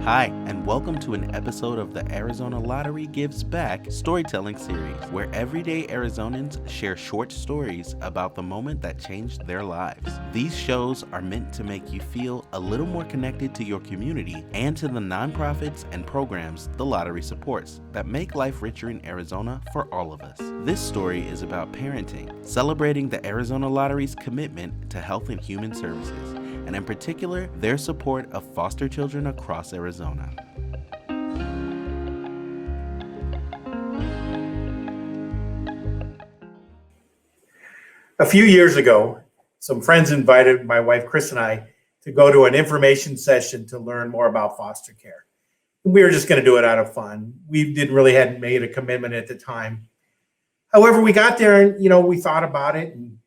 Hi, and welcome to an episode of the Arizona Lottery Gives Back storytelling series, where everyday Arizonans share short stories about the moment that changed their lives. These shows are meant to make you feel a little more connected to your community and to the nonprofits and programs the lottery supports that make life richer in Arizona for all of us. This story is about parenting, celebrating the Arizona Lottery's commitment to health and human services, and in particular, their support of foster children across Arizona. A few years ago, some friends invited my wife, Chris, and I to go to an information session to learn more about foster care. We were just going to do it out of fun. We hadn't made a commitment at the time. However, we got there and, we thought about it, and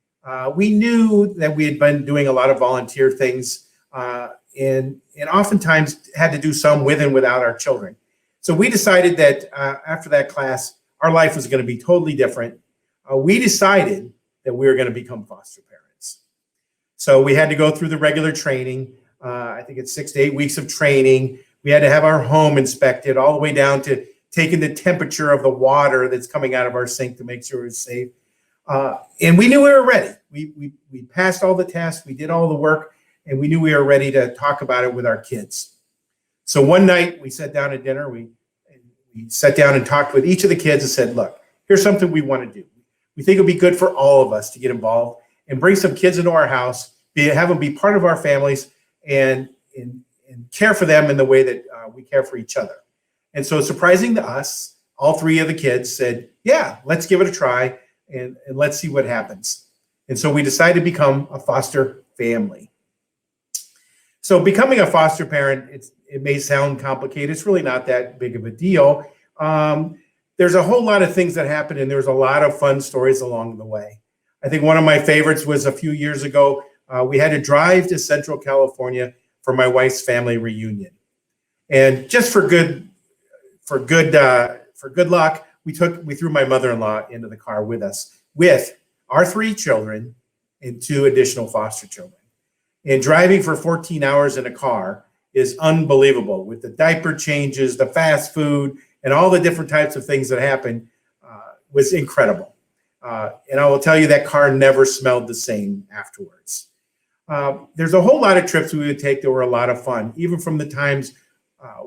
we knew that we had been doing a lot of volunteer things and oftentimes had to do some with and without our children. So we decided that after that class, our life was going to be totally different. We decided that we were going to become foster parents. So we had to go through the regular training. I think it's 6 to 8 weeks of training. We had to have our home inspected all the way down to taking the temperature of the water that's coming out of our sink to make sure it's safe. And we knew we were ready. We passed all the tests, we did all the work, and we knew we were ready to talk about it with our kids. So one night we sat down at dinner, we sat down and talked with each of the kids and said, look, here's something we want to do. We think it'll be good for all of us to get involved and bring some kids into our house, have them be part of our families and care for them in the way that we care for each other. And so surprising to us, all three of the kids said, yeah, let's give it a try and let's see what happens. And so we decided to become a foster family. So becoming a foster parent, it may sound complicated. It's really not that big of a deal. There's a whole lot of things that happen, and there's a lot of fun stories along the way. I think one of my favorites was a few years ago. We had to drive to Central California for my wife's family reunion, and just for good luck, we threw my mother-in-law into the car with us, with our three children and two additional foster children. And driving for 14 hours in a car is unbelievable, with the diaper changes, the fast food, and all the different types of things that happen. Was incredible. And I will tell you that car never smelled the same afterwards. There's a whole lot of trips we would take that were a lot of fun, even from the times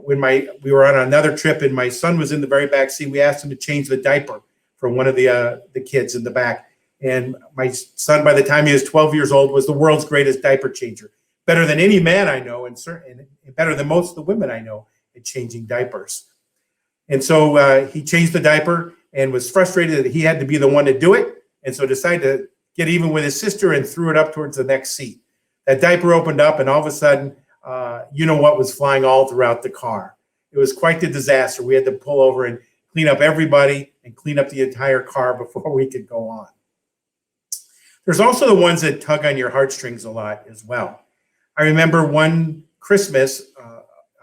when we were on another trip and my son was in the very back seat. We asked him to change the diaper for one of the kids in the back. And my son, by the time he was 12 years old, was the world's greatest diaper changer. Better than any man I know, and better than most of the women I know at changing diapers. And so he changed the diaper and was frustrated that he had to be the one to do it. And so decided to get even with his sister and threw it up towards the next seat. That diaper opened up, and all of a sudden, what was flying all throughout the car. It was quite the disaster. We had to pull over and clean up everybody and clean up the entire car before we could go on. There's also the ones that tug on your heartstrings a lot as well. I remember one Christmas,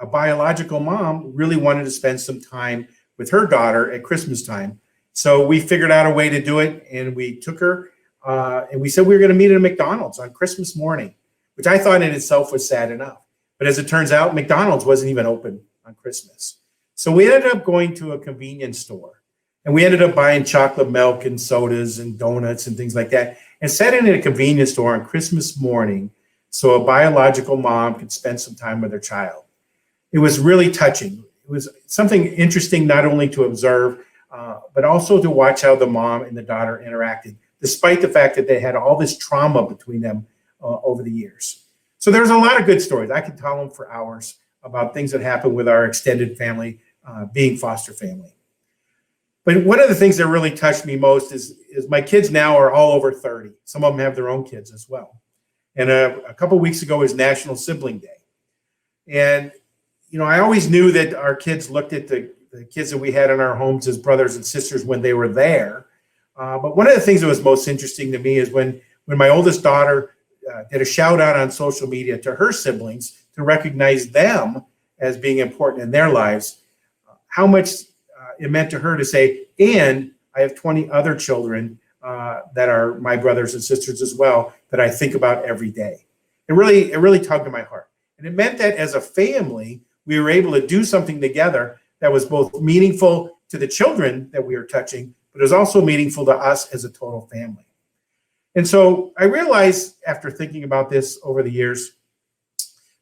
a biological mom really wanted to spend some time with her daughter at Christmas time. So we figured out a way to do it, and we took her and we said we were going to meet at a McDonald's on Christmas morning, which I thought in itself was sad enough. But as it turns out, McDonald's wasn't even open on Christmas. So we ended up going to a convenience store, and we ended up buying chocolate milk and sodas and donuts and things like that, and sat in at a convenience store on Christmas morning so a biological mom could spend some time with her child. It was really touching. It was something interesting not only to observe, but also to watch how the mom and the daughter interacted, despite the fact that they had all this trauma between them over the years. So there's a lot of good stories. I could tell them for hours about things that happened with our extended family, being foster family. But one of the things that really touched me most is my kids now are all over 30. Some of them have their own kids as well. And a couple of weeks ago was National Sibling Day. And, I always knew that our kids looked at the kids that we had in our homes as brothers and sisters when they were there. But one of the things that was most interesting to me is when my oldest daughter did a shout out on social media to her siblings to recognize them as being important in their lives, how much it meant to her to say, and I have 20 other children that are my brothers and sisters as well that I think about every day. It really tugged at my heart. And it meant that as a family, we were able to do something together that was both meaningful to the children that we were touching, but it was also meaningful to us as a total family. And so I realized after thinking about this over the years,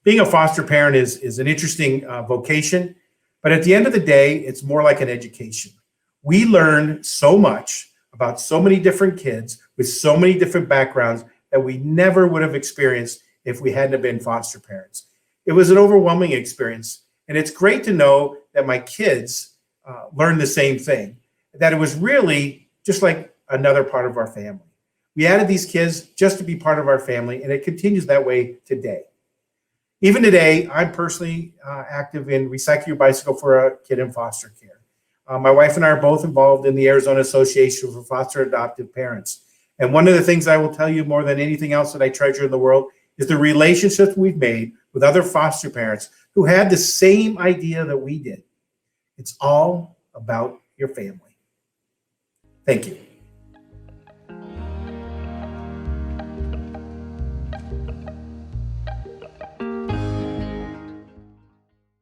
being a foster parent is an interesting vocation, but at the end of the day, it's more like an education. We learn so much about so many different kids with so many different backgrounds that we never would have experienced if we hadn't have been foster parents. It was an overwhelming experience. And it's great to know that my kids learned the same thing, that it was really just like another part of our family. We added these kids just to be part of our family, and it continues that way today. Even today, I'm personally active in Recycle Your Bicycle for a Kid in Foster Care. My wife and I are both involved in the Arizona Association for Foster Adoptive Parents. And one of the things I will tell you more than anything else that I treasure in the world is the relationships we've made with other foster parents who had the same idea that we did. It's all about your family. Thank you.